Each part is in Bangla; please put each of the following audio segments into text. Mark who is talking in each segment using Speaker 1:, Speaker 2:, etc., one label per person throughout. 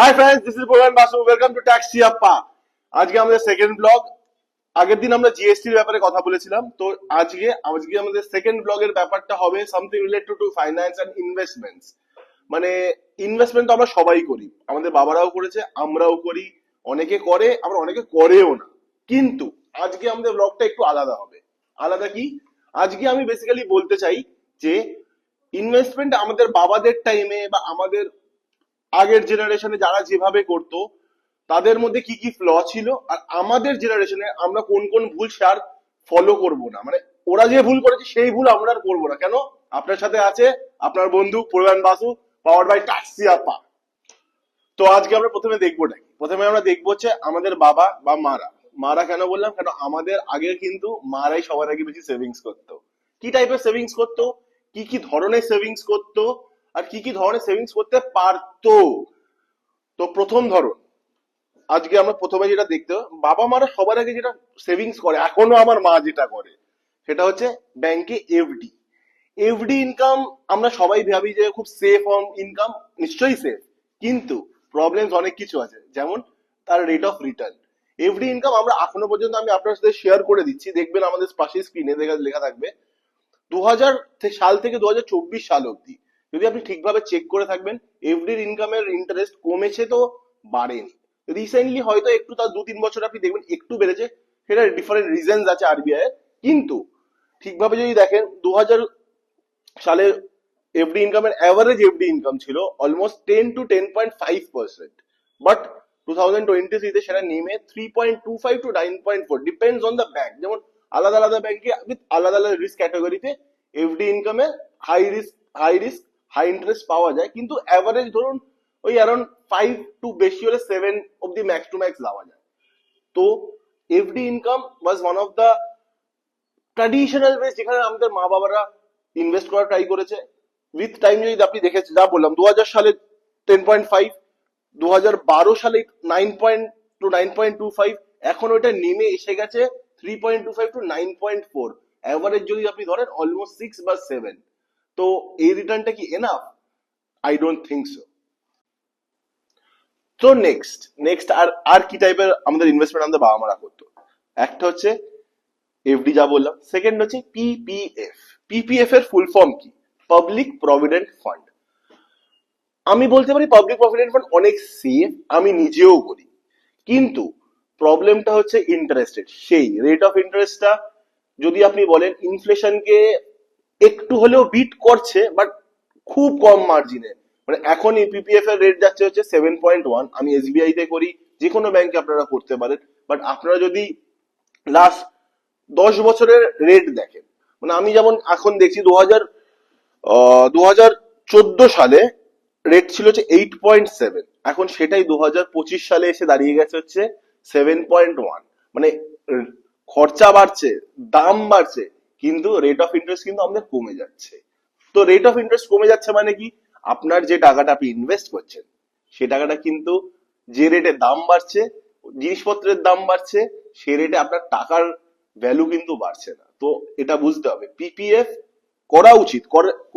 Speaker 1: High friends, this is Prabin Basu. Welcome to tax Chiappa. আজকে আমাদের সেকেন্ড ব্লগ। আগের দিন আমরা জিএসটির ব্যাপারে কথা বলেছিলাম, তো আজকে আমাদের সেকেন্ড ব্লগের ব্যাপারটা হবে something related to finance and investments. মানে ইনভেস্টমেন্ট তো আমরা সবাই করি, আমাদের বাবারাও করেছে, আমরাও করি, অনেকে করে, আবার অনেকে করেও না। কিন্তু আজকে আমাদের ব্লগটা একটু আলাদা হবে। আলাদা কি? আজকে আমি বেসিক্যালি বলতে চাই যে ইনভেস্টমেন্ট আমাদের বাবাদের টাইমে বা আমাদের আগের জেনারেশনে যারা যেভাবে করতো তাদের মধ্যে কি কি ফ্ল ছিল, আর আমাদের জেনারেশনে আমরা কোন কোন ভুল সে আর ফলো করবো না। মানে ওরা যে ভুল করেছে সেই ভুল আমরা আর করবো না। কেন? আপনার সাথে আছে আপনার বন্ধু প্রবীণ বাসু, পাওয়ার বাই ট্যাক্সি আপা। তো আজকে আমরা প্রথমে দেখবো কি? প্রথমে আমরা দেখবো হচ্ছে আমাদের বাবা বা মারা। মারা কেন বললাম? কেন আমাদের আগে কিন্তু মারাই সবার আগে বেশি সেভিংস করতো। কি টাইপের সেভিংস করতো, কি কি ধরনের সেভিংস করতো, আর কি কি ধরনের সেভিংস করতে পারতো। তো প্রথম ধরন, আজকে আমরা প্রথমে যেটা দেখতে, বাবা মারা সবার আগে যেটা সেভিংস করে, এখনো আমার মা যেটা করে, সেটা হচ্ছে ব্যাংকে এফডি। এফডি ইনকাম আমরা সবাই ভাবি যে খুব সেফ ইনকাম, নিশ্চয়ই সেফ, কিন্তু প্রবলেমস অনেক কিছু আছে, যেমন তার rate of return. FD income আমরা এখনো পর্যন্ত, আমি আপনার সাথে শেয়ার করে দিচ্ছি, দেখবেন আমাদের পাশে স্ক্রিনে লেখা থাকবে 2000 সাল থেকে 2024 সাল অব্দি যদি আপনি ঠিকভাবে চেক করে থাকবেন, এফডির ইনকামের ইন্টারেস্ট কমেছে তো বাড়েনি। রিসেন্টলি হয়তো একটু, তার 2-3 বছর আপনি দেখবেন একটু বেড়েছে, সেটা ডিফারেন্ট রিজনস আছে আরবিআই এর। কিন্তু ঠিকভাবে যদি দেখেন 2000 সালে এফডি ইনকামের অ্যাভারেজ এফডি ইনকাম ছিল অলমোস্ট 10 to 10.5%, বাট 2023-তে সেটা নেমে 3.25 to 9.4, depends on the bank. যেমন আলাদা আলাদা ব্যাংকে উইথ আলাদা আলাদা রিস্ক ক্যাটাগরিতে এফডি ইনকামে হাই রিস্ক হাই ইন্টারেস্ট পাওয়া যায়, কিন্তু অ্যাভারেজ ধরুন ওই অ্যারাউন্ড 5 টু বেশি হলে 7 অব্দি ম্যাক্স টু ম্যাক্স যাওয়া যায়। তো FD income was one of the traditional way যেখানে আমাদের মা বাবারা ইনভেস্ট করা ট্রাই করেছে। উইথ টাইম যদি আপনি দেখেছেন, যা বললাম 2000 সালে 10.5, 2012 সালে 9.2 to 9.25, এখন ওইটা নেমে এসে গেছে 3.25 to 9.4। অ্যাভারেজ যদি আপনি ধরেন অলমোস্ট 6 বা 7। তো এই রিটার্নটা কি enough? I don't think so. তো নেক্সট আর আর কি টাইপের আমাদের ইনভেস্টমেন্ট আমাদের বাবা মারা করতো? একটা হচ্ছে এফডি, যা বললাম। সেকেন্ড হচ্ছে পিপিএফ। পিপিএফ এর ফুল ফর্ম কি? Public provident fund. আমি বলতে পারি পাবলিক প্রভিডেন্ট ফান্ড অনেক সেফ, আমি নিজেও করি, কিন্তু প্রবলেমটা হচ্ছে ইন্টারেস্টেড। সেই রেট অফ ইন্টারেস্টটা যদি আপনি বলেন ইনফ্লেশনকে একটু হলেও বিট করছে, বাট খুব কম মার্জিনে। মানে এখন পিপিএফ এর রেট যাচ্ছে হচ্ছে 7.1। আমি এসবিআই তে করি, যে কোনো ব্যাংকে আপনারা করতে পারেন, বাট আপনারা যদি লাস্ট 10 বছরের রেট দেখেন, মানে আমি যেমন এখন দেখছি 2014 সালে রেট ছিল হচ্ছে 8.7, এখন সেটাই 2025 সালে এসে দাঁড়িয়ে গেছে হচ্ছে 7.1। মানে খরচা বাড়ছে, দাম বাড়ছে, কিন্তু রেট অফ ইন্টারেস্ট কিন্তু আমাদের কমে যাচ্ছে। তো রেট অফ ইন্টারেস্ট কমে যাচ্ছে মানে কি? আপনার যে টাকাটা আপনি ইনভেস্ট করছেন, সে টাকাটা কিন্তু যে রেটে দাম বাড়ছে, জিনিসপত্রের দাম বাড়ছে, সে রেটে আপনার টাকার ভ্যালু কিন্তু বাড়ছে না। তো এটা বুঝতে হবে পিপিএফ করা উচিত।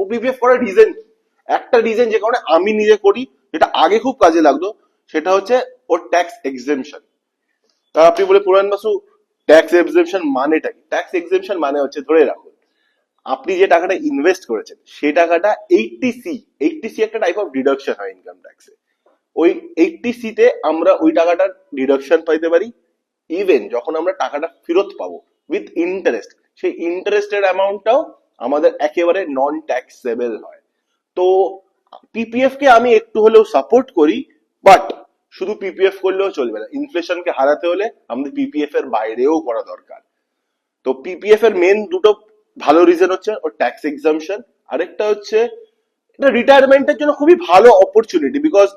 Speaker 1: পিপিএফ করার রিজন কি? একটা রিজন যে কারণে আমি নিজে করি, যেটা আগে খুব কাজে লাগতো, সেটা হচ্ছে ওর ট্যাক্স এক্সেম্পশন। তা আপনি বলে পুরান বাসু, ট্যাক্স এক্সেম্পশন মানেটা কি? ট্যাক্স এক্সেম্পশন মানে হচ্ছে, ধরে রাখুন আপনি যে টাকাটা ইনভেস্ট করেছেন সেই টাকাটা 80C একটা টাইপ অফ ডিডাকশন হয় ইনকাম ট্যাক্সে। ওই 80C তে আমরা ওই টাকাটার ডিডাকশন পাইতে পারি। ইভেন যখন আমরা টাকাটা ফেরত পাবো উইথ ইন্টারেস্ট, সেই ইন্টারেস্টের অ্যামাউন্টটাও আমাদের একেবারে নন ট্যাক্সেবল হয়। তো পিপিএফ কে আমি একটু হলেও সাপোর্ট করি, বাট শুধু পিপিএফ করলেও চলবে না। ইনফ্লেশনকে হারাতে হলে আমাদের পিপিএফ এর বাইরেও করা দরকার। তো পিপিএফ এর মেন দুটো ভালো রিজন হচ্ছে ওর ট্যাক্স এক্সাম্পশন, আরেকটা হচ্ছে এটা রিটায়ারমেন্টের জন্য খুবই ভালো অপরচুনিটি, বিকজ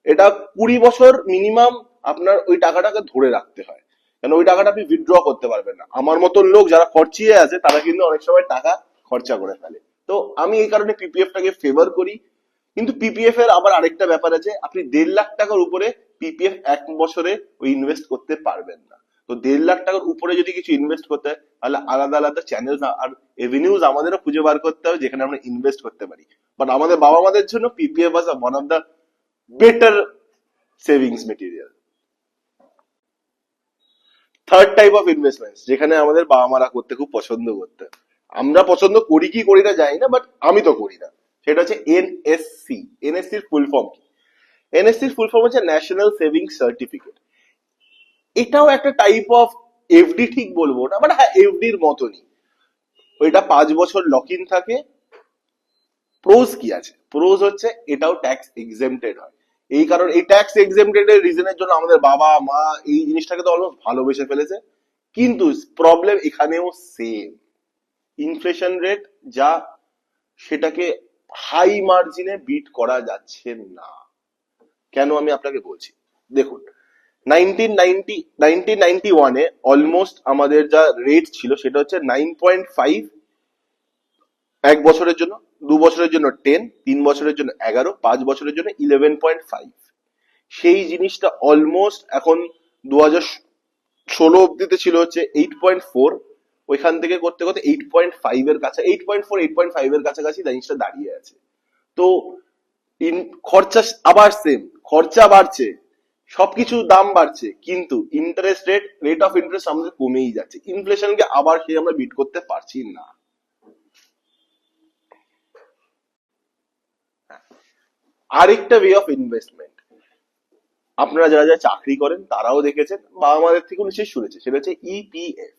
Speaker 1: এটা 20 বছর মিনিমাম আপনার ওই টাকাটাকে ধরে রাখতে হয়, কারণ ওই টাকাটা আপনি উইথড্র করতে পারবেন না। আমার মতন লোক যারা খরচিয়ে আছে তারা কিন্তু অনেক সময় টাকা খরচা করে ফেলে। তো আমি এই কারণে পিপিএফ টাকে ফেভার করি। কিন্তু পিপিএফ এর আবার আরেকটা ব্যাপার আছে, আপনি 1.5 লাখ টাকার উপরে পিপিএফ 1 বছরে ওই ইনভেস্ট করতে পারবেন না। তো 1.5 লাখ টাকার উপরে যদি কিছু ইনভেস্ট করতে হয়, তাহলে আলাদা আলাদা চ্যানেল আর এভিনিউজ আমাদেরও খুঁজে বার করতে হবে যেখানে আমরা ইনভেস্ট করতে পারি। বাট আমাদের বাবা মাদের জন্য PPF was one of the better savings material. Third type of investment যেখানে আমাদের বাবা মারা করতে খুব পছন্দ করতে, আমরা পছন্দ করি কি করি না জানি না, বাট আমি তো করি না, সেটা হচ্ছে এনএসসি। এনএসসির ফুল ফর্ম কি? এনএসসির ফুল ফর্ম হচ্ছে ন্যাশনাল সেভিংস সার্টিফিকেট। এটাও একটা টাইপ অফ এফডি, ঠিক বলবো না, বাট হ্যাঁ এফডির মতনই। ওইটা 5 বছর লক ইন থাকে। প্রোজ কি আছে? প্রোজ হচ্ছে এটাও ট্যাক্স এক্সেম্পটেড হয়। এই কারণে এই ট্যাক্স এক্সেম্পটেড এর রিজনের জন্য আমাদের বাবা মা এই জিনিসটাকে তো অলমোস্ট ভালোবেসে ফেলেছে। কিন্তু প্রবলেম এখানেও সেম, ইনফ্লেশন রেট যা, সেটাকে হাই মার্জিনে বিট করা যাচ্ছে না। কেন আমি আপনাকে বলছি, দেখুন 1991-এ অলমোস্ট আমাদের যা রেট ছিল সেটা হচ্ছে 9.5 1 বছরের জন্য, 2 বছরের জন্য 10, 3 বছরের জন্য 11, 5 বছরের জন্য 11.5। সেই জিনিসটা অলমোস্ট এখন 2016 অব্দিতে ছিল হচ্ছে 8.4। ওইখান থেকে করতে করতে 8.5 এর কাছে, 8.4 8.5 এর কাছাকাছি জিনিসটা দাঁড়িয়ে আছে। তো খরচা আবার সেম, খরচা বাড়ছে, সবকিছু দাম বাড়ছে, কিন্তু ইন্টারেস্ট রেট অফ ইন্টারেস্ট আমাদের কমেই যাচ্ছে। ইনফ্লেশনকে আবার সেই আমরা বিট করতে পারছি না। আরেকটা ওয়ে অফ ইনভেস্টমেন্ট, আপনারা যারা যারা চাকরি করেন তারাও দেখেছেন বা আমাদের থেকে নিশ্চয়ই শুনেছে, সেটা হচ্ছে ইপিএফ।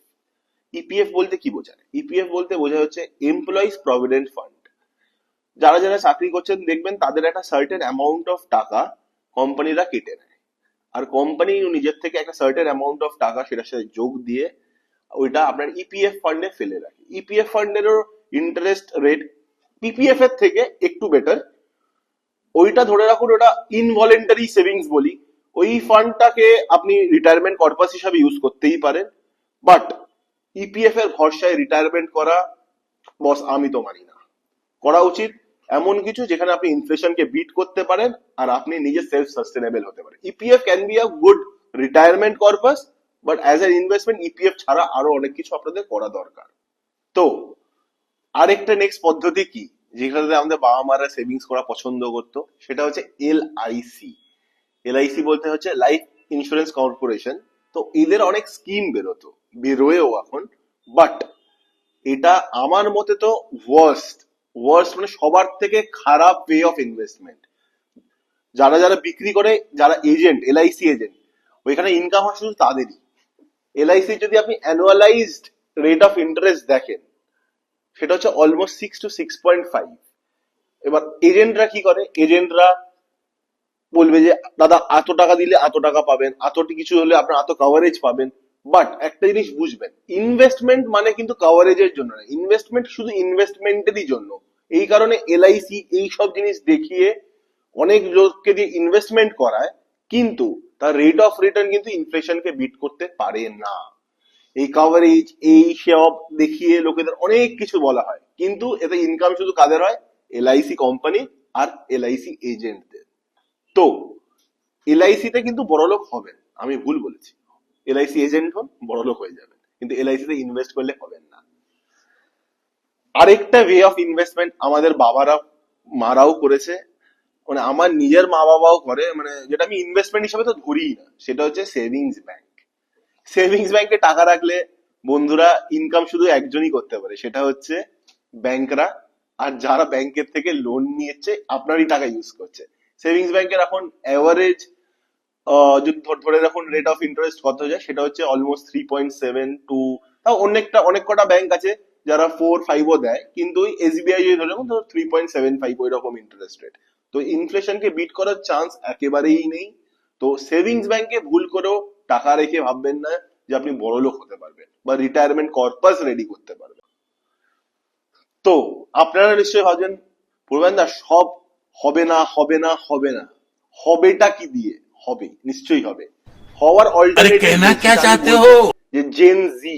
Speaker 1: ইপিএফ বলতে কি বোঝায়? ইপিএফ বলতে বোঝায় হচ্ছে এমপ্লয়িজ প্রভিডেন্ট ফান্ড। যারা যারা চাকরি করছেন দেখবেন তাদের একটা সার্টেন অ্যামাউন্ট অফ টাকা কোম্পানিরা কেটে নেয়, আর কোম্পানি নিজের থেকে একটা সার্টেন অ্যামাউন্ট অফ টাকা সেটার সাথে যোগ দিয়ে ওইটা আপনার ইপিএফ ফান্ডে ফেলে রাখে। ইপিএফ ফান্ডেরও ইন্টারেস্ট রেট পিপিএফ এর থেকে একটু বেটার। ওইটা ধরে রাখুন ওটা ইনভলেন্টারি সেভিংস বলি। ওই ফান্ডটাকে আপনি রিটায়ারমেন্ট পারপাস হিসাবে ইউজ করতেই পারেন, বাট ইপিএফ এর ভরসায় রিটায়ারমেন্ট করা, বস আমি তো মানি না। করা উচিত এমন কিছু যেখানে আপনি ইনফ্লেশনকে বিট করতে পারেন আর আপনি নিজে সেলফ সাস্টেনেবল হতে পারেন। EPF can be a good retirement purpose, but as an investment EPF ছাড়া আরো অনেক কিছু আপনাদের করা দরকার। তো আরেকটা নেক্সট পদ্ধতি কি যেখানে আমাদের বাবা মারা সেভিংস করা পছন্দ করতো, সেটা হচ্ছে এলআইসি। এলআইসি বলতে হচ্ছে লাইফ ইন্স্যুরেন্স কর্পোরেশন। তো এদের অনেক স্কিম বেরোয়েও এখন, বাট এটা আমার মতে তো ওয়ার্স্ট, মানে সবার থেকে খারাপ ওয়ে অফ ইনভেস্টমেন্ট। যারা যারা বিক্রি করে, যারা এজেন্ট, এলআইসি এজেন্ট, ওইখানে ইনকাম হয় শুধু তাদেরই। এলআইসি যদি আপনি অ্যানুয়ালাইজড রেট অফ ইন্টারেস্ট দেখেন, সেটা হচ্ছে অলমোস্ট 6 to 6.5। এবার এজেন্টরা কি করে? এজেন্টরা বলবে যে দাদা এত টাকা দিলে এত টাকা পাবেন, এতটি কিছু হলে আপনার এত কভারেজ পাবেন। বাট একটা জিনিস বুঝবেন, ইনভেস্টমেন্ট মানে কিন্তু কভারেজের জন্য না, ইনভেস্টমেন্ট শুধু ইনভেস্টমেন্টেরই জন্য। এই কারণে এলআইসি এই সব জিনিস দেখিয়ে অনেক লোককে দিয়ে ইনভেস্টমেন্ট করায়, কিন্তু তার রেট অফ রিটার্ন কিন্তু ইনফ্লেশনকে বিট করতে পারে না। এই কভারেজ এই সব দেখিয়ে লোকেদের অনেক কিছু বলা হয়, কিন্তু এতে ইনকাম শুধু কাদের হয়? এলআইসি কোম্পানি আর এলআইসি এজেন্টদের। তো এলআইসি তে কিন্তু বড়লোক হবেন, আমি ভুল বলেছি। এলআইসি এজেন্ট হন, বড়লোক হয়ে যাবেন, কিন্তু এলআইসি তে ইনভেস্ট করলে হবেন না। আরেকটা ওয়ে অফ ইনভেস্টমেন্ট আমাদের বাবারা মারাও করেছে, মানে আমার নিজের মা বাবাও করে, মানে যেটা আমি ইনভেস্টমেন্ট হিসেবে তো ধরিই না, সেটা হচ্ছে সেভিংস ব্যাংক। সেভিংস ব্যাংকে টাকা রাখলে বন্ধুরা ইনকাম শুধু একজনই করতে পারে, সেটা হচ্ছে ব্যাংকরা। আর যারা ব্যাংকের থেকে লোন নিয়েছে আপনারই টাকা ইউজ করছে। সেভিংস ব্যাংকের এখন অ্যাভারেজ যদি ধরে রাখুন রেট অফ ইন্টারেস্ট কত যায়, সেটা হচ্ছে অলমোস্ট 3.72। তাও অনেক কটা ব্যাংক আছে যারা 4-5ও দেয়, কিন্তু ওই এসবিআই যদি ধরে রাখুন তো 3.75 ওই রকম ইন্টারেস্ট রেট। তো ইনফ্লেশনকে বিট করার চান্স একেবারেই নেই। তো সেভিংস ব্যাংকে ভুল করেও টাকা রেখে ভাববেন না যে আপনি বড়লোক হতে পারবেন বা রিটায়ারমেন্ট কর্পাস রেডি করতে পারবেন। তো আপনারা নিশ্চয়ই ভাবছেন পূর্বেন দা সব হবে না, হবেটা কি দিয়ে হবে? নিশ্চয়ই হবে। হওয়ার
Speaker 2: अरे
Speaker 1: অল্টারনেটিভ
Speaker 2: कहना क्या
Speaker 1: যেটা আমি
Speaker 2: चाहते
Speaker 1: বলবো,
Speaker 2: हो।
Speaker 1: যে জেন জি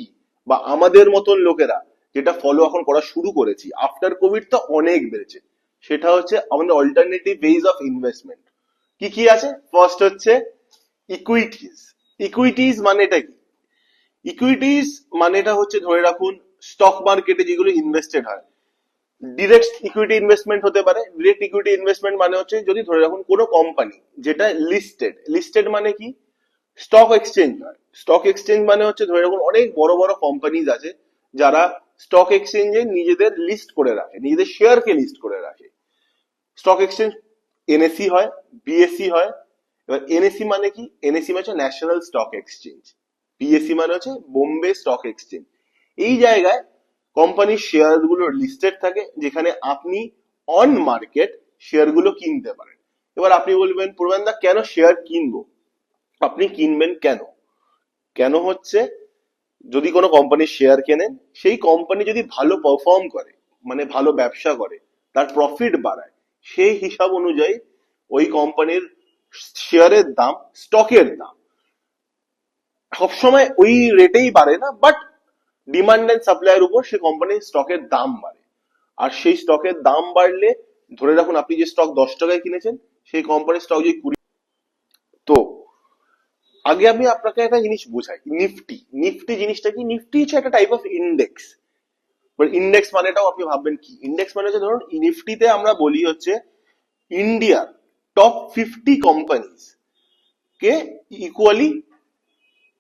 Speaker 1: বা আমাদের মতন লোকেরা যেটা ফলো এখন করা শুরু করেছি আফটার কোভিড, তো অনেক বেড়েছে। সেটা হচ্ছে আমাদের অল্টারনেটিভ ওয়েজ অফ ইনভেস্টমেন্ট। কি কি আছে? ফার্স্ট হচ্ছে ইকুইটিজ। ইকুইটিজ মানে এটা কি? ইকুইটিজ মানেটা হচ্ছে ধরে রাখুন স্টক মার্কেটে যেগুলো ইনভেস্টেড হয়, ডিরেক্ট ইকুইটি ইনভেস্টমেন্ট হতে পারে। ডিরেক্ট ইকুইটি ইনভেস্টমেন্ট মানে হচ্ছে যদি ধরে রাখুন কোনো কোম্পানি যেটা লিস্টেড, লিস্টেড মানে কি স্টক এক্সচেঞ্জ হয়। স্টক এক্সচেঞ্জ মানে হচ্ছে ধরে রাখুন অনেক বড় বড় কোম্পানিজ আছে যারা স্টক এক্সচেঞ্জে নিজেদের লিস্ট করে রাখে, নিজেদের শেয়ারকে লিস্ট করে রাখে। স্টক এক্সচেঞ্জ এনএসই হয়, বিএসসি হয়। এবার এনএসই মানে কি, এনএসই মানে হচ্ছে ন্যাশনাল স্টক এক্সচেঞ্জ, বিএসসি মানে হচ্ছে বোম্বে স্টক এক্সচেঞ্জ। এই জায়গায় কোম্পানির শেয়ার গুলো লিস্টেড থাকে, যেখানে আপনি অন মার্কেট শেয়ার গুলো কিনতে পারেন। এবার আপনি বলবেন প্রবীণদা কেন শেয়ার কিনবো? আপনি কিনবেন কেন? কেন হচ্ছে যদি কোনো কোম্পানির শেয়ার কেনেন, সেই কোম্পানি যদি ভালো পারফর্ম করে, মানে ভালো ব্যবসা করে, তার প্রফিট বাড়ায়, সেই হিসাব অনুযায়ী ওই কোম্পানির শেয়ারের দাম, স্টকের দাম সবসময় ওই রেটেই বাড়ে না, বাট ডিমান্ড এন্ড সাপ্লাইয়ের উপর সে কোম্পানির স্টকের দাম বাড়ে। আর সেই স্টকের দাম বাড়লে ধরে রাখুন আপনি যে স্টক 10 টাকায় কিনেছেন, সেই কোম্পানির স্টক যদি 20। তো আগে আমি আপনাকে একটা জিনিস বোঝাই, নিফটি, নিফটি জিনিসটা কি? নিফটি হচ্ছে একটা টাইপ অফ ইন্ডেক্স। ইন্ডেক্স মানেটাও আপনি ভাববেন কি, ইন্ডেক্স মানে হচ্ছে ধরুন নিফটিতে আমরা বলি হচ্ছে ইন্ডিয়ার টপ 50 কোম্পানিজ কে ইকুয়ালি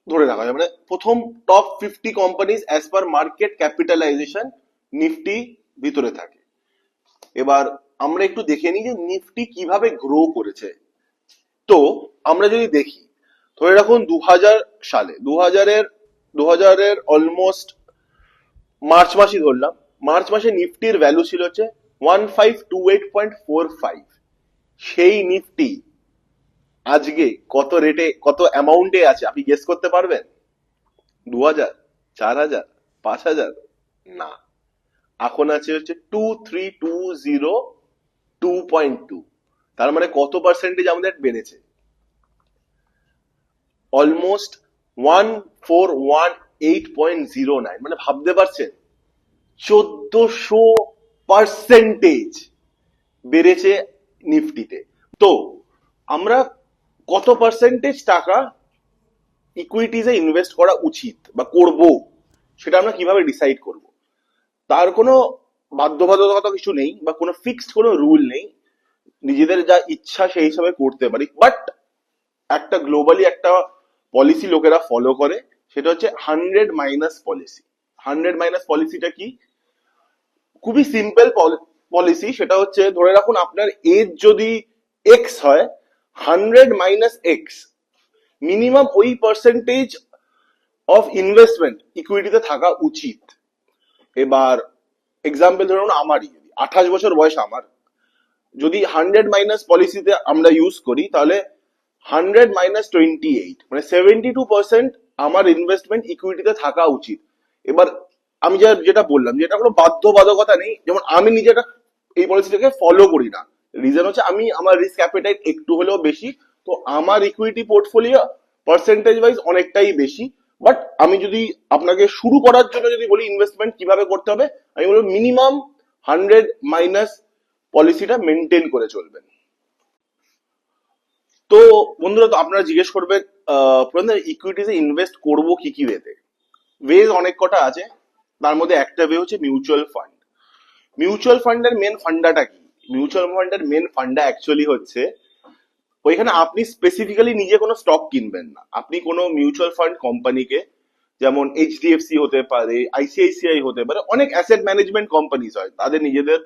Speaker 1: ধরে রাখা হয়, মানে প্রথম top 50 companies as per market capitalization Nifty ভিতরে থাকে। এবার আমরা একটু দেখে নিই যে নিফটি কিভাবে গ্রো করেছে। তো আমরা যদি দেখি, ধরে রাখুন 2000 সালে, 2000-এর অলমোস্ট মার্চ মাসই ধরলাম, মার্চ মাসে নিফটির ভ্যালু ছিল হচ্ছে 1528.45। সেই নিফটি আজকে কত রেটে, কত অ্যামাউন্টে আছে আপনি গেস করতে পারবেন? 2000, 4000, 5000? না, এখন আছে হচ্ছে 2320.2। তার মানে কত পার্সেন্টেজ আমাদের বেড়েছে? অলমোস্ট 1418.09। মানে ভাবতে পারছেন 1400% বেড়েছে নিফটিতে। তো আমরা কত পার্সেন্টেজ টাকা ইকুইটিজে ইনভেস্ট করা উচিত বা করব, সেটা আমরা কিভাবে ডিসাইড করব? তার কোনো বাধ্যবাধকতা কিছু নেই বা কোনো ফিক্সড কোনো রুল নেই, নিজেদের যা ইচ্ছা সেই হিসাবে করতে পারি। বাট একটা গ্লোবালি একটা পলিসি লোকেরা ফলো করে, সেটা হচ্ছে 100 মাইনাস পলিসি। 100 মাইনাস পলিসিটা কি? খুবই সিম্পল পলিসি। সেটা হচ্ছে ধরে রাখুন আপনার এজ যদি এক্স হয়, 100 - X মিনিমাম ওই পার্সেন্টেজ অফ ইনভেস্টমেন্ট ইকুইটিতে থাকা উচিত। এবার এক্সাম্পল ধরুন আমারই 28 বছর বয়স, আমার যদি 100 মাইনাস পলিসিতে আমরা ইউজ করি, তাহলে 100 - 28 মানে 72% আমার ইনভেস্টমেন্ট ইকুইটিতে থাকা উচিত। এবার আমি যেটা বললাম যে এটা কোনো বাধ্যবাধকতা নেই, যেমন আমি নিজেটা এই পলিসিটাকে ফলো করি না। রিজন হচ্ছে আমি, আমার রিস্ক অ্যাপেটাইট একটু হলেও বেশি, তো আমার ইকুইটি পোর্টফোলিও পার্সেন্টেজ ওয়াইজ অনেকটাই বেশি। বাট আমি যদি আপনাকে শুরু করার জন্য যদি বলি ইনভেস্টমেন্ট কিভাবে করতে হবে, আমি বলবো মিনিমাম 100 মাইনাস পলিসিটা মেনটেন করে চলবেন। তো বন্ধুরা, তো আপনারা জিজ্ঞেস করবেন ইকুইটিতে ইনভেস্ট করব কি কি ওয়েতে? ওয়েজ অনেক কটা আছে, তার মধ্যে একটা ওয়ে হচ্ছে মিউচুয়াল ফান্ড। মিউচুয়াল ফান্ডের মেন ফান্ডাটা কি? মিউচুয়াল ফান্ডের মেন ফান্ডা অ্যাকচুয়ালি হচ্ছে ওইখানে আপনি স্পেসিফিক্যালি নিজে কোনো স্টক কিনবেন না, আপনি কোনো মিউচুয়াল ফান্ড কোম্পানিকে, যেমন এইচডিএফসি হতে পারে, আইসিআইসিআই হতে পারে, অনেক অ্যাসেট ম্যানেজমেন্ট কোম্পানিজ হয়, তাদের নিজেদের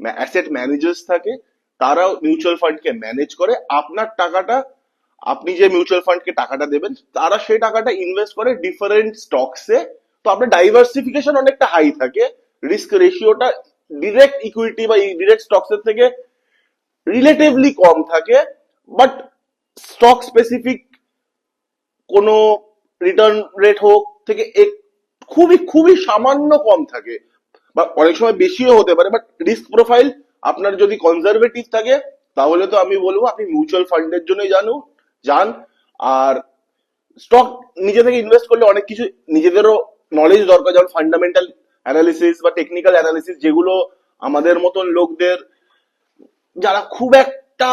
Speaker 1: অ্যাসেট ম্যানেজার্স থাকে, তারাও মিউচুয়াল ফান্ডকে ম্যানেজ করে। আপনার টাকাটা, আপনি যে মিউচুয়াল ফান্ডকে টাকাটা দেবেন, তারা সেই টাকাটা ইনভেস্ট করে ডিফারেন্ট স্টকসে। তো আপনার ডাইভার্সিফিকেশন অনেকটা হাই থাকে, রিস্ক রেশিওটা ডিরেক্ট ইকুইটি বা ডিরেক্ট স্টকসের থেকে রিলেটিভলি কম থাকে। বাট স্টক স্পেসিফিক কোনো রিটার্ন রেট হোক থেকে খুবই খুবই সামান্য কম থাকে, বা অনেক সময় বেশিও হতে পারে। বাট রিস্ক প্রোফাইল আপনার যদি কনজারভেটিভ থাকে, তাহলে তো আমি বলবো আপনি মিউচুয়াল ফান্ডের জন্য যান। আর স্টক নিজে থেকে ইনভেস্ট করলে অনেক কিছু নিজেদেরও নলেজ দরকার, যেমন ফান্ডামেন্টাল অ্যানালিসিস বা টেকনিক্যাল অ্যানালিসিস, যেগুলো আমাদের মতন লোকদের, যারা খুব একটা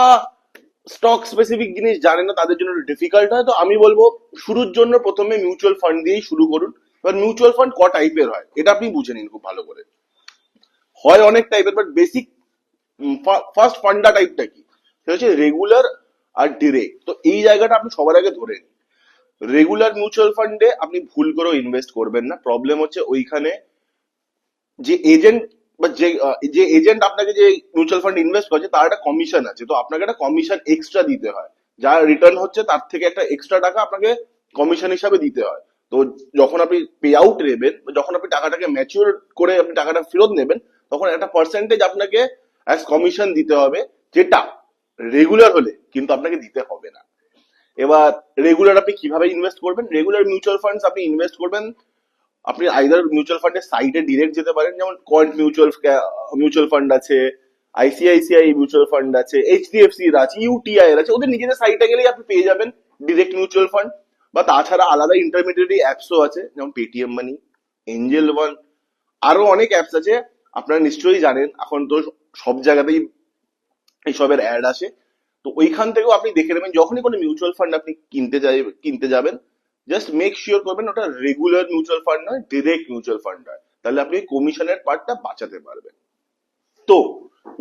Speaker 1: স্টক স্পেসিফিক জিনিস জানে না, তাদের জন্য ডিফিকাল্ট হয়। তো আমি বলবো শুরুর জন্য প্রথমে মিউচুয়াল ফান্ড দিয়েই শুরু করুন। এবার মিউচুয়াল ফান্ড ক টাইপের হয় এটা আপনি বুঝে নিন খুব ভালো করে। হয় অনেক টাইপের, বাট বেসিক ফার্স্ট ফান্ডা টাইপটা কি, সেটা হচ্ছে রেগুলার আর ডিরেক্ট। তো এই জায়গাটা আপনি সবার আগে ধরে নিন। রেগুলার মিউচুয়াল ফান্ডে আপনি ভুল করেও ইনভেস্ট করবেন না। প্রবলেম হচ্ছে ওইখানে যে এজেন্ট বা যে এজেন্ট আপনাকে যে মিউচুয়াল ফান্ড ইনভেস্ট করছে তার একটা কমিশন আছে, তো আপনাকে একটা কমিশন এক্সট্রা দিতে হয়। যা রিটার্ন হচ্ছে তার থেকে একটা এক্সট্রা টাকা আপনাকে কমিশন হিসাবে দিতে হয়। তো যখন আপনি পে আউট নেবেন, যখন আপনি টাকাটাকে ম্যাচিওর করে আপনি টাকাটা ফেরত নেবেন, তখন একটা পার্সেন্টেজ আপনাকে অ্যাজ কমিশন দিতে হবে, যেটা রেগুলার হলে কিন্তু আপনাকে দিতে হবে না। এবার রেগুলার আপনি কিভাবে ইনভেস্ট করবেন? রেগুলার মিউচুয়াল ফান্ডস আপনি ইনভেস্ট করবেন, আপনি আইদার মিউচুয়াল ফান্ডের সাইটে ডিরেক্ট যেতে পারেন, যেমন কোয়ান্ট মিউচুয়াল ফান্ড আছে, আইসিআইসিআই মিউচুয়াল ফান্ড আছে, এইচডিএফসি এর আছে, ইউটিআই এর আছে, ওদের নিজেদের সাইটে গেলেই আপনি পেয়ে যাবেন ডিরেক্ট মিউচুয়াল ফান্ড। বা তাছাড়া আলাদা ইন্টারমিডিয়ারি অ্যাপসও আছে, যেমন পেটিএম মানি, এঞ্জেল ওয়ান, আরো অনেক অ্যাপস আছে। আপনারা নিশ্চয়ই জানেন এখন তো সব জায়গাতেই এইসবের অ্যাড আসে। তো ওইখান থেকেও আপনি দেখে নেবেন, যখনই কোনো মিউচুয়াল ফান্ড আপনি কিনতে যাবেন, জাস্ট মেক শিওর করবেন ওটা রেগুলার মিউচুয়াল ফান্ড নয়, ডিরেক্ট মিউচুয়াল ফান্ড হয়, তাহলে আপনি কমিশনের পার্টটা বাঁচাতে পারবেন। তো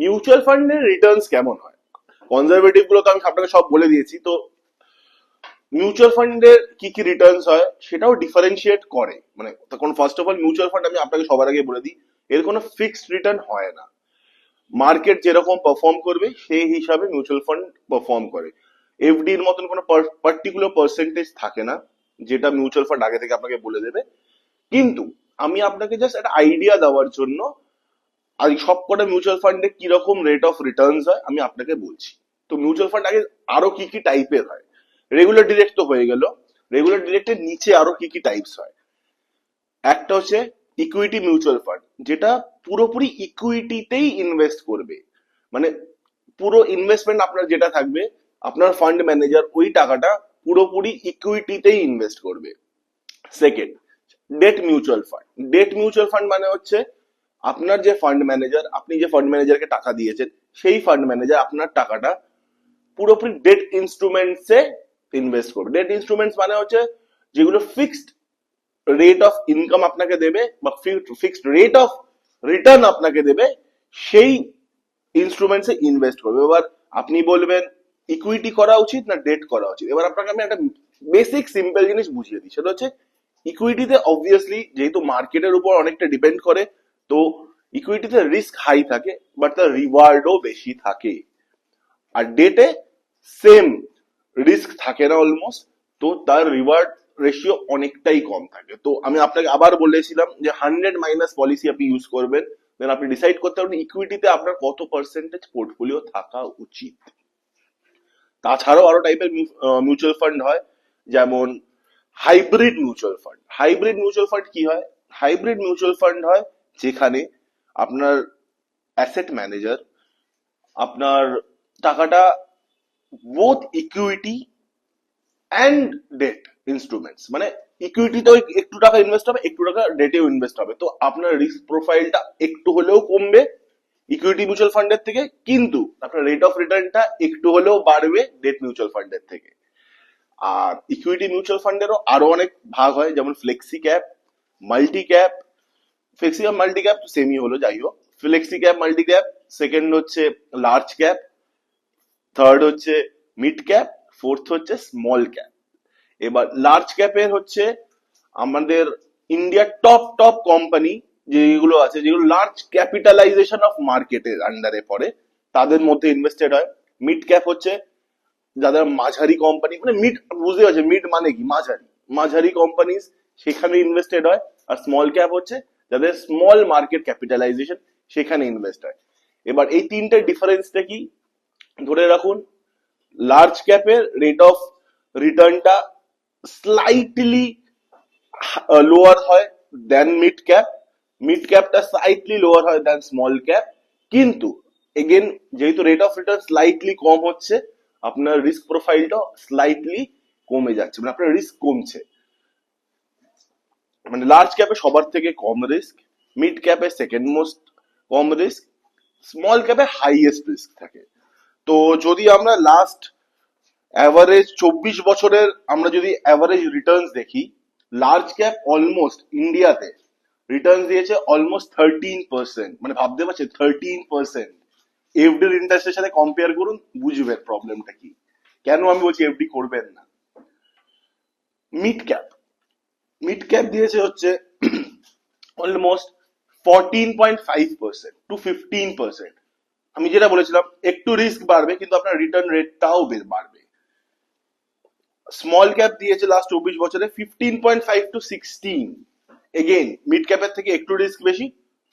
Speaker 1: মিউচুয়াল ফান্ডের রিটার্নস কেমন হয়? কনজারভেটিভ গুলো তো আমি আপনাকে সব বলে দিয়েছি। তো মিউচুয়াল ফান্ডের কি কি রিটার্নস হয় সেটাও ডিফারেন্সিয়েট করে। মানে তখন first of all mutual fund আমি আপনাকে সবার আগে বলে দিই, এর কোনো ফিক্সড রিটার্ন হয় না। মার্কেট যেরকম পারফর্ম করবে সেই হিসাবে মিউচুয়াল ফান্ড পারফর্ম করে। এফডি এর মতন কোনো পার্টিকুলার পার্সেন্টেজ থাকে না, যেটা মিউচুয়াল ফান্ড আগে থেকে আপনাকে বলে দেবে। কিন্তু আমি আপনাকে জাস্ট একটা আইডিয়া দেওয়ার জন্য আর সব কটা মিউচুয়াল ফান্ডে কিরকম রেট অফ রিটার্নস হয় আমি আপনাকে বলছি। তো মিউচুয়াল ফান্ড আগে আরো কি কি টাইপের হয়? রেগুলার ডিরেক্ট তো হয়ে গেল, রেগুলার ডিরেক্টের নিচে আরো কি কি টাইপস হয়? একটা হচ্ছে ইকুইটি মিউচুয়াল ফান্ড, যেটা পুরোপুরি ইকুইটিতেই ইনভেস্ট করবে। মানে পুরো ইনভেস্টমেন্ট আপনার যেটা থাকবে, আপনার ফান্ড ম্যানেজার ওই টাকাটা পুরোপুরি ইকুইটিতেই ইনভেস্ট করবে। Second, date mutual fund. Date mutual fund মানে হচ্ছে আপনার যে ফান্ড ম্যানেজার, আপনি যে ফান্ড ম্যানেজারকে টাকা দিয়েছেন, সেই ফান্ড ম্যানেজার আপনার টাকাটা পুরোপুরি ডেট ইনস্ট্রুমেন্টস এ ইনভেস্ট করবে। ডেট ইনস্ট্রুমেন্টস মানে হচ্ছে যেগুলো ফিক্সড রেট অফ ইনকাম আপনাকে দেবে বা ফিক্সড রেট অফ রিটার্ন আপনাকে দেবে, সেই ইনস্ট্রুমেন্টসে ইনভেস্ট করবে। এবার আপনি বলবেন ইকুইটি করা উচিত না ডেট করা উচিত। এবার আপনাকে আমি একটা বেসিক সিম্পল জিনিস বুঝিয়ে দিই, সেটা হচ্ছে ইকুইটিতে অবভিয়াসলি যেহেতু মার্কেটের উপর অনেকটা ডিপেন্ড করে, তো ইকুইটিতে রিস্ক হাই থাকে বাট তার রিওয়ার্ডও বেশি থাকে। আর ডেটে সেম রিস্ক থাকে না অলমোস্ট, তো তার রিওয়ার্ড রেশিও অনেকটাই কম থাকে। তো আমি আপনাকে আবার বলেছিলাম যে 100 পলিসি আপনি ইউজ করবেন, দেন আপনি ডিসাইড করতে পারবেন ইকুইটিতে আপনার কত পার্সেন্টেজ পোর্টফোলিও থাকা উচিত। তাছাড়াও আরো টাইপের মিউচুয়াল ফান্ড হয়, যেমন hybrid mutual fund. Hybrid mutual fund কি হয়? হাইব্রিড মিউচুয়াল ফান্ড হয় যেখানে আপনার অ্যাসেট ম্যানেজার আপনার টাকাটা both equity and debt instruments, মানে ইকুইটিতেও একটু টাকা ইনভেস্ট হবে, একটু টাকা ডেটেও ইনভেস্ট হবে। তো আপনার রিস্ক প্রোফাইলটা একটু হলেও কমবে ইকুইটি মিউচুয়াল ফান্ডের থেকে, কিন্তু আপনার রেট অফ রিটার্নটা একটু হলেও বাড়বে ডেট মিউচুয়াল ফান্ডের থেকে। আর ইকুইটি মিউচুয়াল ফান্ডেরও আরো অনেক ভাগ হয়, যেমন flexi cap, multi cap. Flexi cap multi cap সেমই হলো, যাই হোক। Flexi cap, multi cap, second হচ্ছে লার্জ ক্যাপ, থার্ড হচ্ছে মিড ক্যাপ, ফোর্থ হচ্ছে স্মল ক্যাপ। এবার লার্জ ক্যাপের হচ্ছে আমাদের ইন্ডিয়ার টপ টপ কোম্পানি যেগুলো আছে, যেগুলো লার্জ ক্যাপিটালাইজেশন অফ মার্কেটের আন্ডারে পড়ে, তাদের মধ্যে ইনভেস্টেড হয়। মিড ক্যাপ হচ্ছে যাদের মাঝারি কোম্পানি, মানে মিড বুঝতে পারছে মিড মানে কি, মাঝারি, মাঝারি কোম্পানি সেখানে ইনভেস্টেড হয়। আর স্মল ক্যাপ হচ্ছে যাদের স্মল মার্কেট ক্যাপিটালাইজেশন, সেখানে ইনভেস্ট হয়। এবার এই তিনটে ডিফারেন্সটা কি ধরে রাখুন। লার্জ ক্যাপের রেট অফ রিটার্নটা স্লাইটলি লোয়ার হয় দেন মিড ক্যাপ, মিড ক্যাপটা স্লাইটলি লোয়ার হয় দেন স্মল ক্যাপ। কিন্তু এগেন যেহেতু রেট অফ রিটার্ন স্লাইটলি কম হচ্ছে, আপনার রিস্ক প্রোফাইলটা স্লাইটলি কমে যাচ্ছে, মানে আপনার রিস্ক কমছে। মানে লার্জ ক্যাপে সবার থেকে কম রিস্ক, মিড ক্যাপে সেকেন্ড মোস্ট কম রিস্ক, স্মল ক্যাপে হাইয়েস্ট রিস্ক থাকে। তো যদি আমরা লাস্ট অ্যাভারেজ 24 বছরের আমরা যদি অ্যাভারেজ রিটার্নস দেখি, লার্জ ক্যাপ অলমোস্ট ইন্ডিয়াতে রিটার্ন দিয়েছে অলমোস্ট 13%, মানে ভাবতে পারছে 13%। এফডির ইন্টারেস্টের সাথে কম্পেয়ার করুন, বুঝবেন প্রবলেমটা কি। কেন আমি বলছি এফডি করবেন না। মিড ক্যাপ, মিড ক্যাপ দিয়েছে হচ্ছে অলমোস্ট 14.5% to 15%। আমি যেটা বলেছিলাম একটু রিস্ক বাড়বে কিন্তু আপনার রিটার্ন রেটটাও বাড়বে। স্মল ক্যাপ দিয়েছে লাস্ট 24 বছরে 15.5 to 16। এগেইন মিড ক্যাপের থেকে একটু রিস্ক বেশি,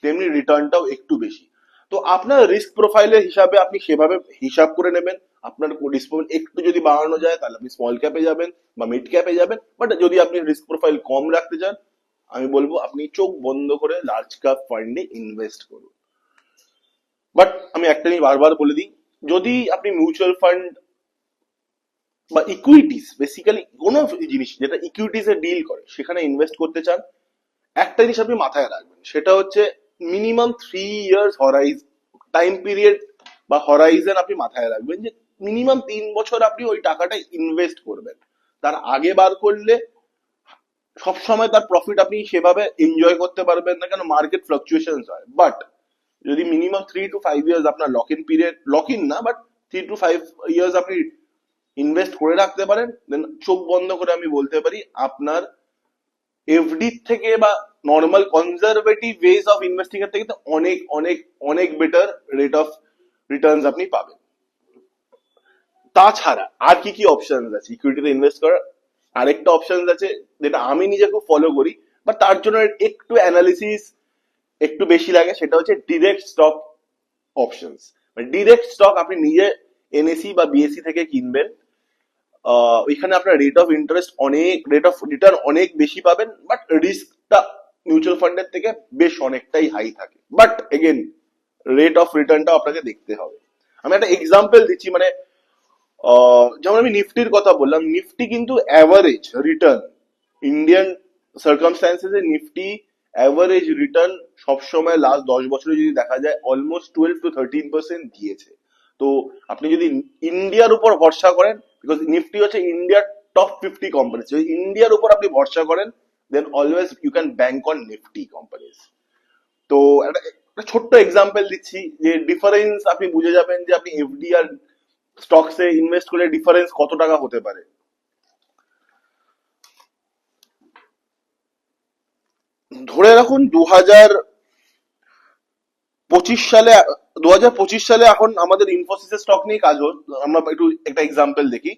Speaker 1: তেমনি রিটার্নটাও একটু বেশি। তো আপনার রিস্ক প্রোফাইলের হিসাবে আপনি সেভাবে হিসাব করে নেবেন। আপনার রিস্ক প্রোফাইল একটু যদি বাড়ানো যায় তাহলে আপনি স্মল ক্যাপে যাবেন বা মিড ক্যাপে যাবেন, বাট যদি আপনি রিস্ক প্রোফাইল কম রাখতে চান আমি বলবো আপনি চোখ বন্ধ করে লার্জ ক্যাপ ফান্ডে ইনভেস্ট করুন। বাট আমি একটা জিনিস বারবার বলে দিই, যদি আপনি মিউচুয়াল ফান্ড বা ইকুইটিস, বেসিক্যালি কোনো জিনিস যেটা ইকুইটিস এ ডিল করে সেখানে ইনভেস্ট করতে চান, একটা জিনিস আপনি মাথায় রাখবেন, সেটা হচ্ছে মিনিমাম 3 ইয়ার্স টাইম পিরিয়ড বা হরাইজন আপনি মাথায় রাখবেন, যে মিনিমাম 3 বছর আপনি ওই টাকাটা ইনভেস্ট করবেন। তার আগে বার করলে সবসময় তার প্রফিট আপনি সেভাবে এনজয় করতে পারবেন না, কেন মার্কেট ফ্লাকচুয়েশন হয়। বাট যদি মিনিমাম 3 to 5 ইয়ার্স আপনার lock in period, lock in না বাট 3 to 5 ইয়ার্স আপনি ইনভেস্ট করে রাখতে পারেন, দেন চোখ বন্ধ করে আমি বলতে পারি আপনার এফডি থেকে বা normal conservative ways of investing এর থেকে তো অনেক অনেক অনেক বেটার রেট অফ রিটার্নস আপনি পাবেন। তাছাড়া আর কি কি অপশন আছে ইকুইটিতে ইনভেস্ট করার? আরেকটা অপশন আছে যেটা আমি নিজে খুব ফলো করি, বাট তার জন্য একটু অ্যানালিসিস একটু বেশি লাগে, সেটা হচ্ছে ডিরেক্ট স্টক অপশনস। মানে ডিরেক্ট স্টক আপনি নিজে এনএসি বা বিএসসি থেকে কিনবেন, ওইখানে আপনার রেট অফ রিটার্ন অনেক বেশি পাবেন, বাট রিস্কটা মিউচুয়াল ফান্ডের থেকে বেশ অনেকটাই হাই থাকে। বাট এগেন রেট অফ রিটার্নটা আপনাকে দেখতে হবে। আমি একটা এক্সাম্পল দিচ্ছি, মানে যেমন আমি নিফটির কথা বললাম, নিফটি কিন্তু অ্যাভারেজ রিটার্ন ইন্ডিয়ান সার্কামস্টান্সেসে নিফটি অ্যাভারেজ রিটার্ন সবসময় লাস্ট 10 বছরে যদি দেখা যায় অলমোস্ট 12 to 13% দিয়েছে। তো আপনি যদি ইন্ডিয়ার উপর ভরসা করেন, বিকজ নিফটি হচ্ছে ইন্ডিয়ার টপ 50 কোম্পানি, যদি ইন্ডিয়ার উপর আপনি ভরসা করেন then always you can bank on Nifty companies. তো একটা ছোট্ট এক্সাম্পল দিচ্ছি, যে ডিফারেন্স আপনি বুঝে যাবেন যে আপনি এফডি আর স্টকসে ইনভেস্ট করলে ডিফারেন্স কত টাকা হতে পারে। ধরে রাখুন 2025 সালে, 2025 সালে এখন আমাদের ইনফোসিসের স্টক নিয়ে কাজ হল, আমরা একটু একটা এক্সাম্পল দেখি।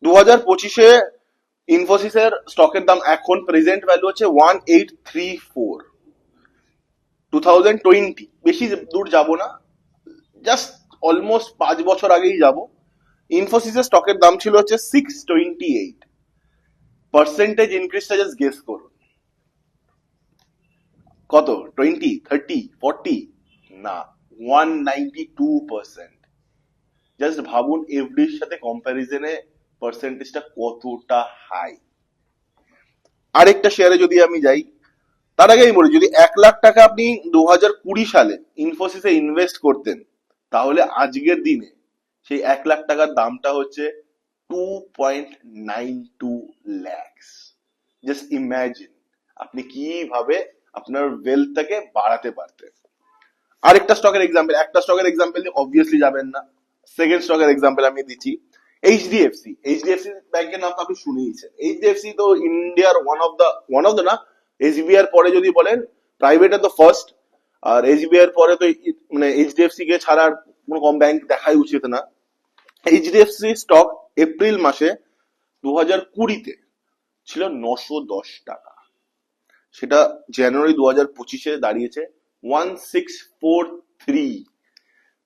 Speaker 1: 2025-এ ইনফোসিসের স্টকের দাম এখন প্রেজেন্ট ভ্যালু হচ্ছে 1834। 2020, বেশি দূর যাব না, জাস্ট অলমোস্ট 5 বছর আগেই যাব, ইনফোসিসের স্টকের দাম ছিল হচ্ছে 628। পার্সেন্টেজ ইনক্রিজটা জাস্ট গেস করুন কত, 20, 30, 40? না, 192%। জাস্ট ভাবুন এফডির সাথে কম্প্যারিজনে পার্সেন্টেজটা কতটা হাই। আরেকটা শেয়ারে যদি আমি যাই, তার আগে আমি বলি, যদি 1 লাখ টাকা আপনি 2020 সালে ইনফোসিসে ইনভেস্ট করতেন, তাহলে আজকের দিনে সেই 1 লাখ টাকার দামটা হচ্ছে 2.92 lakhs। জাস্ট ইমাজিন আপনি কিভাবে আপনার ওয়েলথটাকে বাড়াতে পারতেন। আরেকটা স্টকের এক্সাম্পল, একটা স্টকের এক্সাম্পল দিয়ে অবভিয়াসলি যাবেন না, সেকেন্ড স্টকের এক্সাম্পল আমি দিচ্ছি। এইচডিএফসি ব্যাংকের নাম তো আপনি শুনেইছেন। এইচডিএফসি তো ইন্ডিয়ার ওয়ান অফ দ্য না, এসবিআই এর পরে যদি বলেন প্রাইভেটে তো ফার্স্ট, আর এসবিআই এর পরে তো মানে এইচডিএফসি কে ছাড়া আর কোনো কম ব্যাংক দেখাই উচিত না। এইচডিএফসি স্টক এপ্রিল মাসে 2020-তে ছিল 910 টাকা, সেটা জানুয়ারি 2025-এ দাঁড়িয়েছে 1643।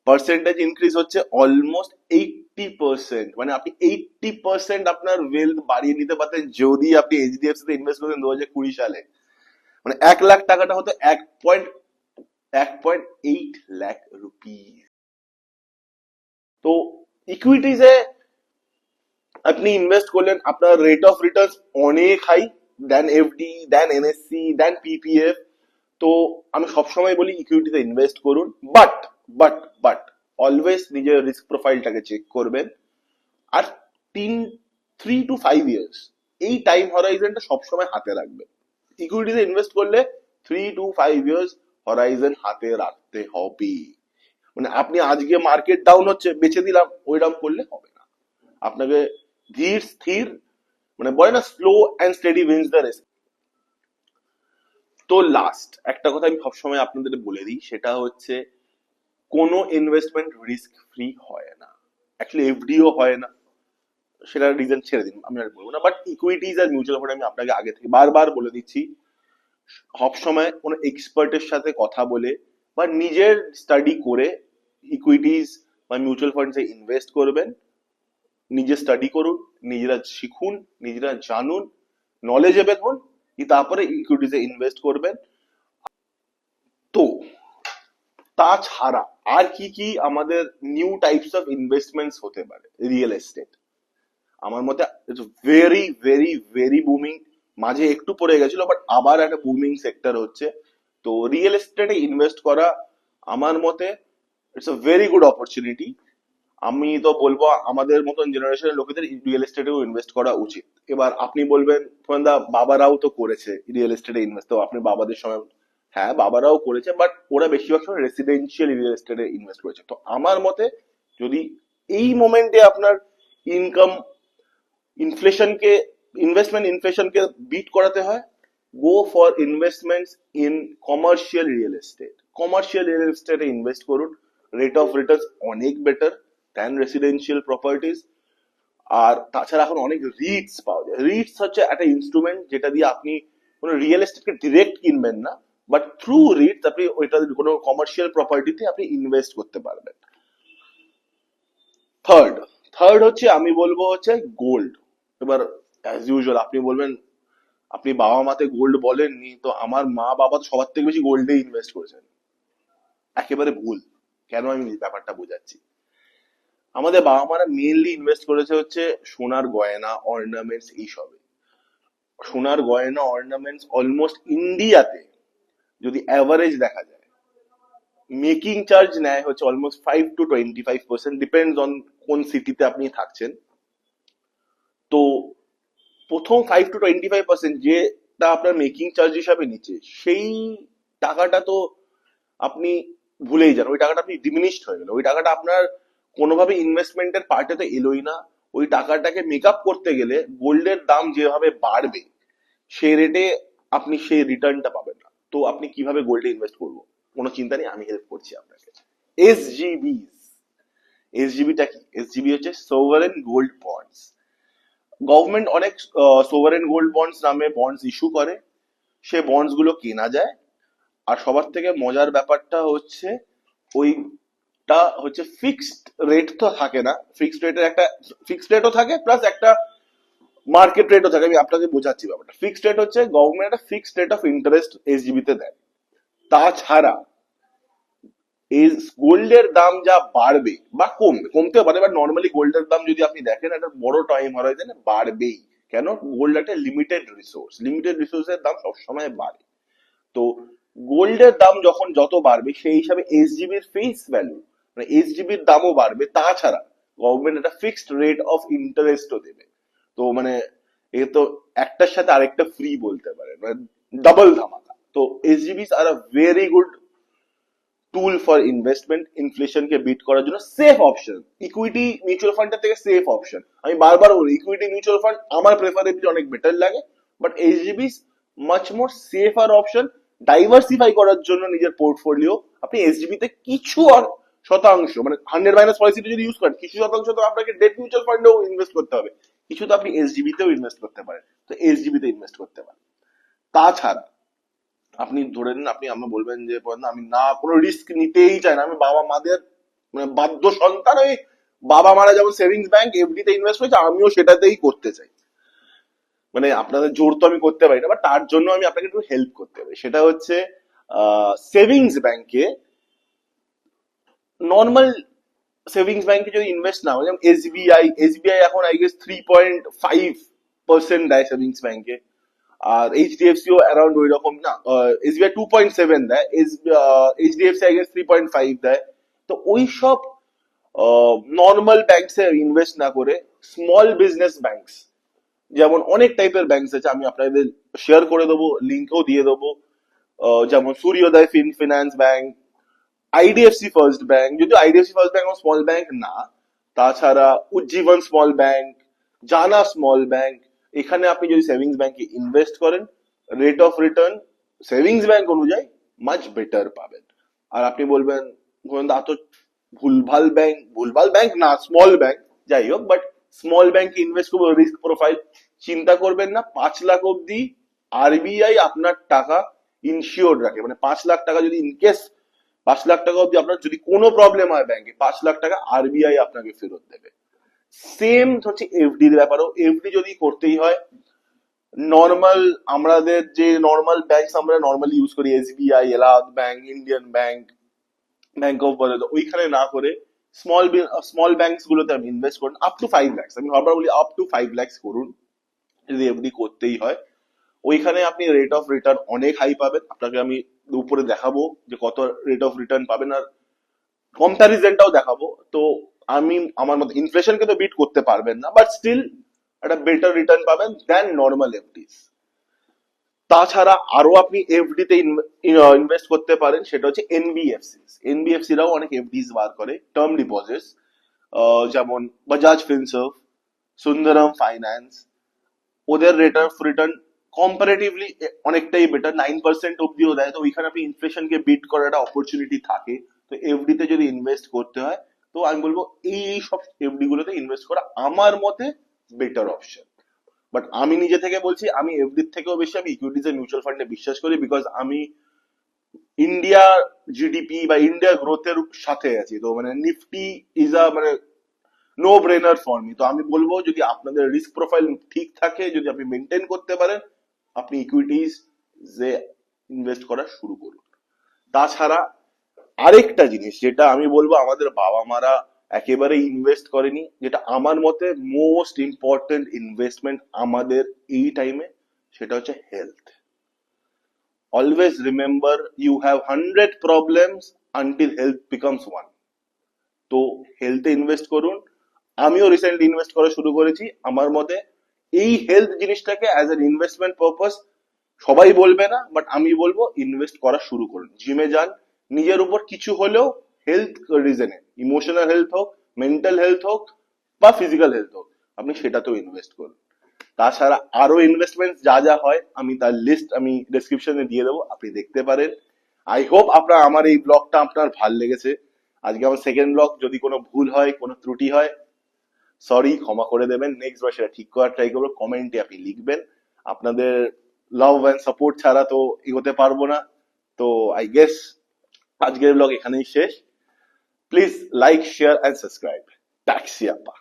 Speaker 1: পার্সেন্টেজ ইনক্রিজ হচ্ছে অলমোস্ট 80%। মানে আপনি 80% আপনার ওয়েলথ বাড়িয়ে নিতে পারতেন যদি আপনি এইচডিএফসি তে ইনভেস্ট করতেন 2020 সালে। মানে 1 লাখ টাকাটা হতো 1.8 লাখ রুপি। তো ইকুইটিজে আপনি ইনভেস্ট করলেন, আপনার রেট অফ রিটার্ন অনেক হাই দেন এফডি, দেন এনএসসি, দেন পিপিএফ। তো আমি সবসময় বলি ইকুইটিতে ইনভেস্ট করুন, বাট বাট বাট অলওয়েজ নিজের রিস্ক প্রোফাইলটাকে চেক করবেন। আর 3 to 5 ইয়ার্স এই টাইম হরাইজনটা সবসময় হাতে রাখবেন। ইকুইটিতে ইনভেস্ট করলে 3 to 5 years হরাইজন হাতে রাখতে হবে। মানে আপনি আজকে মার্কেট ডাউন হচ্ছে বেচে দিলাম ওইরকম করলে হবে না, আপনাকে ধীর স্থির, মানে বলে না slow and steady wins the race. তো লাস্ট একটা কথা আমি সবসময় আপনাদের বলে দিই, সেটা হচ্ছে কোনো ইনভেস্টমেন্ট রিস্ক ফ্রি হয় না, অ্যাকচুয়ালি এফডিও হয় না, সেটা রিজন ছেড়ে দিন আমি আর বলবো না। বাট ইকুইটিজ আর মিউচুয়াল ফান্ড আমি আপনাকে আগে থেকে বারবার বলে দিচ্ছি, সবসময় কোনো এক্সপার্টের সাথে কথা বলে বা নিজের স্টাডি করে ইকুইটিজ বা মিউচুয়াল ফান্ডসে ইনভেস্ট করবেন। নিজে স্টাডি করুন, নিজেরা শিখুন, নিজেরা জানুন, নলেজেবল হন, তারপরে ইকুইটিজে ইনভেস্ট করবেন। তো তাছাড়া আর কি কি আমাদের নিউ টাইপস অফ ইনভেস্টমেন্টস হতে পারে? রিয়েল এস্টেট আমার মতে it's very very very booming, মাঝে একটু পড়ে গেছিল বাট আবার একটা বুমিং সেক্টর হচ্ছে। তো রিয়েল এস্টেটে ইনভেস্ট করা আমার মতে it's a very good opportunity. আমি তো বলবো আমাদের মতন জেনারেশনের লোকেদের রিয়েল এস্টেটেও ইনভেস্ট করা উচিত। এবার আপনি বলবেন দা বাবারাও তো করেছে রিয়েল এস্টেটে ইনভেস্ট, তো আপনি বাবাদের সময়, হ্যাঁ বাবারাও করেছে বাট ওরা বেশিরভাগ সময় রেসিডেন্সিয়াল রিয়েল এস্টেটে ইনভেস্ট করেছে। তো আমার মতে যদি এই মোমেন্টে আপনার ইনকাম ইনফ্লেশনকে, ইনফ্লেশনকে বিট করাতে হয়, go for investments in commercial real estate. Commercial real এস্টেটে ইনভেস্ট করুন, রেট অফ রিটার্ন অনেক বেটার দ্যান রেসিডেন্সিয়াল প্রপার্টিজ। আর তাছাড়া এখন অনেক রিটস পাওয়া যায়। রিটস হচ্ছে একটা ইনস্ট্রুমেন্ট যেটা দিয়ে আপনি কোনো রিয়েল এস্টেটকে ডিরেক্ট কিনবেন না, বাট থ্রু রিটস আপনি ওইটা কোনো কমার্শিয়াল প্রপার্টিতে আপনি ইনভেস্ট করতে পারবেন। থার্ড থার্ড হচ্ছে আমি বলবো হচ্ছে গোল্ড। এবার অ্যাজ ইউজুয়াল আপনি বলবেন আপনি বাবা মাতে গোল্ড বলেননি, তো আমার মা বাবা তো সবার থেকে বেশি গোল্ডে ইনভেস্ট করেছেন। একেবারে ভুল। কেন আমি ব্যাপারটা বোঝাচ্ছি। আমাদের বাবা মারা মেইনলি ইনভেস্ট করেছে হচ্ছে সোনার গয়না, অর্নামেন্টস, এইসবে। সোনার গয়না অর্নামেন্টস অলমোস্ট ইন্ডিয়াতে যদি অ্যাভারেজ দেখা যায়, মেকিং চার্জ নেয় হচ্ছে অলমোস্ট 5 to 25%, ডিপেন্ডস অন কোন সিটিতে আপনি থাকছেন। তো প্রথম 5 to 25% যেটা আপনার মেকিং চার্জ হিসাবে নিচ্ছে, সেই টাকাটা তো আপনি ভুলেই যান, ওই টাকাটা আপনি ডিমিনিশড হয়ে গেল, ওই টাকাটা আপনার কোনোভাবে ইনভেস্টমেন্টের পার্টে তো এলোই না। ওই টাকাটাকে মেক আপ করতে গেলে গোল্ডের দাম যেভাবে বাড়বে সেই রেটে আপনি সেই রিটার্নটা পাবেন না। তো আপনি কিভাবে গোল্ডে ইনভেস্ট করবো? কোনো চিন্তা নেই, আমি হেল্প করছি আপনাকে। এসজিবি, এসজিবিটা কি? এসজিবি হচ্ছে সোভারেন গোল্ড বন্ডস। গভর্নমেন্ট অনেক সোভারেন গোল্ড বন্ডস নামে বন্ডস ইস্যু করে, সে বন্ডস গুলো কেনা যায়। আর সবার থেকে মজার ব্যাপারটা হচ্ছে ওইটা হচ্ছে ফিক্সড রেট তো থাকে না, ফিক্সড রেটের একটা ফিক্সড রেটও থাকে প্লাস একটা মার্কেট রেটও থাকে। আমি আপনাকে বোঝাচ্ছি ব্যাপারটা। ফিক্সড রেট হচ্ছে গভর্নমেন্ট একটা ফিক্সড রেট অফ ইন্টারেস্ট এসজিবি তে দেয়। তাছাড়া এই গোল্ডের দাম যা বাড়বে বা কমবে, কমতেও পারে, বাট নর্মালি গোল্ডের দাম যদি আপনি দেখেন একটা বড় টাইম হরাইজনে বাড়বেই। কেন? গোল্ড একটা লিমিটেড রিসোর্স, লিমিটেড রিসোর্সের দাম সবসময় বাড়ে। তো গোল্ডের দাম যখন যত বাড়বে সেই হিসাবে এসজিবির ফেস ভ্যালু, মানে এসজিবির দামও বাড়বে। তাছাড়া গভর্নমেন্ট একটা ফিক্সড রেট অফ ইন্টারেস্টও দেবে। তো মানে এ তো একটার সাথে আরেকটা ফ্রি বলতে পারে, মানে ডাবল ধামাকা। তো SGBs are a very good tool for investment, ইনফ্লেশনকে বিট করার জন্য সেফ অপশন। ইকুইটি মিউচুয়াল ফান্ডের থেকে সেফ অপশন। আমি বারবার বলি ইকুইটি মিউচুয়াল ফান্ড আমার প্রেফারেবলি অনেক বেটার লাগে, but HDBs much more safer option. Diversify করার জন্য নিজের পোর্টফোলিও আপনি এসডিবি তে কিছু শতাংশ, মানে 100 মাইনাস পলিসিটি যদি ইউজ করেন, কিছু শতাংশ তো আপনাকে ডেট মিউচুয়াল ফান্ডেও ইনভেস্ট করতে হবে, কিছু তো আপনি এসডিবি তেও ইনভেস্ট করতে পারেন। তো এসডিবি তে ইনভেস্ট করতে পারেন। তাছাড়া আপনি ধরে নিন আপনি আমরা বলবেন যে আমি না কোনো রিস্ক নিতেই চাই না, আমি বাবা মাদের মানে বাধ্য সন্তান, ওই বাবা মারা যেমন সেভিংস ব্যাংক এফডি তে ইনভেস্ট করেছে আমিও সেটাতেই করতে চাই। মানে আপনাদের জোর তো আমি করতে পারি না, বাট তার জন্য আমি আপনাকে একটু হেল্প করতে পারি। সেটা হচ্ছে সেভিংস ব্যাংকে, নর্মাল সেভিংস ব্যাংকে যদি ইনভেস্ট না হয়, যেমন এসবিআই এখন আই গেস 3.5% দেয় সেভিংস ব্যাংকে। আর এইচডিএফসি ও অ্যারাউন্ড ওই রকম না, এসবিআই 2.7 দেয়, এইচডিএফসি আই গেস 3.5 দেয়। তো ওই সব নর্মাল ব্যাংকসে ইনভেস্ট না করে স্মল বিজনেস ব্যাংকস, যেমন অনেক টাইপের ব্যাংকস আছে, আমি আপনাদের শেয়ার করে দেবো, লিঙ্কও দিয়ে দেবো, যেমন Suryoday finance bank, IDFC first bank, যদিও IDFC first bank small bank না, তাছাড়া Ujjivan small bank, Jana small bank, এখানে আপনি যদি সেভিংস ব্যাংকে ইনভেস্ট করেন, rate of return savings bank অনুযায়ী মাচ বেটার পাবেন। আর আপনি বলবেন গোয়েন্দা তো ভুলভাল ব্যাংক না, স্মল ব্যাংক যাই হোক, বাট স্মল ব্যাংক ইনভেস্ট করবো, রিস্ক প্রোফাইল চিন্তা করবেন না। 5 লাখ অব্দি আরবিআই আপনার টাকা ইনশিওর রাখে, মানে 5 লাখ টাকা যদি ইনকেস 5 লাখ টাকা অব্দি আপনার যদি কোনো প্রবলেম হয় ব্যাংকে, 5 লাখ টাকা আরবিআই আপনাকে ফেরত দেবে। সেম হচ্ছে এফডির ব্যাপারও, এফডি যদি করতেই হয় নর্মাল আমাদের যে নর্মাল ব্যাংক আমরা নর্মালি ইউজ করি, SBI, Allahabad bank, Indian bank, bank of Baroda, ওইখানে না করে স্মল ব্যাংকস গুলোতে আমি ইনভেস্ট করুন আপ টু 5 লাখ। আমি বারবার বলি আপ টু 5 লাখ করুন যদি এফডি করতেই হয়। ওইখানে আপনি রেট অফ রিটার্ন অনেক হাই পাবেন, আপনাকে আমি উপরে দেখাবো যে কত রেট অফ রিটার্ন পাবেন, আর কম্প্যারিজনটাও দেখাবো। তো আমি আমার মতে ইনফ্লেশনকে তো বিট করতে পারবেন না, বাট স্টিল একটা বেটার রিটার্ন পাবেন দেন নর্মাল এফডিস। তাছাড়া আরো আপনি এফডি তে ইনভেস্ট করতে পারেন, সেটা হচ্ছে এনবিএফসি। এনবিএফসি রাও অনেক এফডিস বার করে, টার্ম ডিপোজিটস, যেমন বাজাজ ফিনসার্ভ, সুন্দরম ফাইন্যান্স। ওদের রেট অফ রিটার্ন কম্পারেটিভলি অনেকটাই বেটার, 9% অব্দিও দেয়। তো ওইখানে আপনি ইনফ্লেশনকে বিট করার একটা অপরচুনিটি থাকে। তো এফডি তে যদি ইনভেস্ট করতে হয়, তো আমি বলবো এই সব এফডি গুলোতে ইনভেস্ট করা আমার মতে বেটার অপশন। বাট আমি নিজে থেকে বলছি, আমি এফডির থেকেও বেশি আমি ইকুইটিজ এর মিউচুয়াল ফান্ডে বিশ্বাস করি, বিকজ আমি ইন্ডিয়া জিডিপি বা ইন্ডিয়া গ্রোথের সাথে আছি। তো মানে নিফটি ইজ আ মানে নো ব্রেনার ফর মি। তো আমি বলবো যদি আপনাদের রিস্ক প্রোফাইল ঠিক থাকে, যদি আপনি মেনটেন করতে পারেন, আপনি ইকুইটিজ যে ইনভেস্ট করা শুরু করুন। তাছাড়া আরেকটা জিনিস যেটা আমি বলবো আমাদের বাবা মারা একেবারে ইনভেস্ট করেনি, যেটা আমার মতে মোস্ট ইম্পর্টেন্ট ইনভেস্টমেন্ট আমাদের এই টাইমে, সেটা হচ্ছে health. Always remember you have 100 problems until health becomes one. তো হেলথে ইনভেস্ট করুন। আমিও রিসেন্টলি ইনভেস্ট করা শুরু করেছি। আমার মতে এই হেলথ জিনিসটাকে অ্যাজ এন ইনভেস্টমেন্ট পারপাস সবাই বলবে না, বাট আমি বলবো ইনভেস্ট করা শুরু করুন। জিমে যান, নিজের উপর কিছু হলেও হেলথ রিজনে, ইমোশনাল হেলথ হোক, মেন্টাল হেলথ হোক বা ফিজিক্যাল হেলথ হোক, আপনি সেটাতেও ইনভেস্ট করুন। তাছাড়া আরো ইনভেস্টমেন্ট যা যা হয় আমি তার লিস্ট আমি ডেসক্রিপশনে দিয়ে দেবো, আপনি দেখতে পারেন। আই হোপ আপনার আমার এই ব্লগটা আপনার ভাল লেগেছে। আজকে আমার সেকেন্ড ব্লগ, যদি কোনো ভুল হয়, কোনো ত্রুটি হয়, সরি, ক্ষমা করে দেবেন। নেক্সট বার সেটা ঠিক করার ট্রাই করবো। কমেন্টে আপনি লিখবেন। আপনাদের লাভ অ্যান্ড সাপোর্ট ছাড়া তো এগোতে পারবো না। তো আই গেস আজকের ব্লগ এখানেই শেষ। Please like, share and subscribe. Taxi আপা।